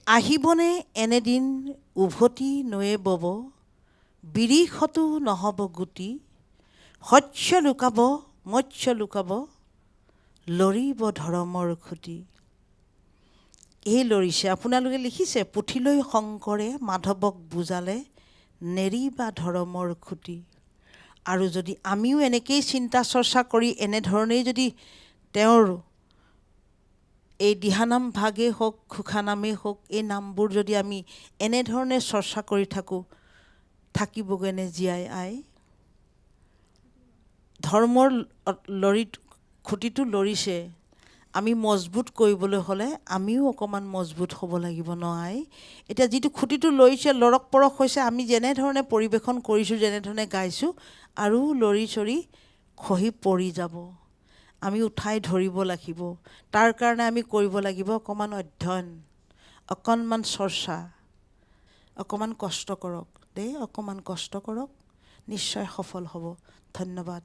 আহিবনে এনেদিন উভতি নৈ বব, বিৰিষতো নহ'ব গুটি, শস্য লুকাব মৎস্য লুকাব, লৰিব ধৰ্মৰ খুটি। এই লৰিছে, আপোনালোকে লিখিছে, পুথিলৈ শংকৰে মাধৱক বুজালে, নেৰিবা ধৰ্মৰ খুটি। আৰু যদি আমিও এনেকেই চিন্তা চৰ্চা কৰি এনেধৰণেই যদি তেওঁৰ এই দিহানাম ভাগেই হওক, ঘোষানামেই হওক, এই নামবোৰ যদি আমি এনেধৰণে চৰ্চা কৰি থাকোঁ, থাকিবগৈনে জীয়াই আই? ধৰ্মৰ খুঁটিটো লৰিছে, আমি মজবুত কৰিবলৈ হ'লে আমিও অকণমান মজবুত হ'ব লাগিব ন আই? এতিয়া যিটো খুঁটিটো লৰিছে, লৰক পৰক হৈছে, আমি যেনেধৰণে পৰিৱেশন কৰিছোঁ, যেনেধৰণে গাইছোঁ, আৰু লৰি চৰি খহি পৰি যাব। আমি উঠাই ধৰিব লাগিব। তাৰ কাৰণে আমি কৰিব লাগিব অকণমান অধ্যয়ন, অকণমান চৰ্চা, অকণমান কষ্ট কৰক দেই, অকণমান কষ্ট কৰক, নিশ্চয় সফল হ'ব। ধন্যবাদ।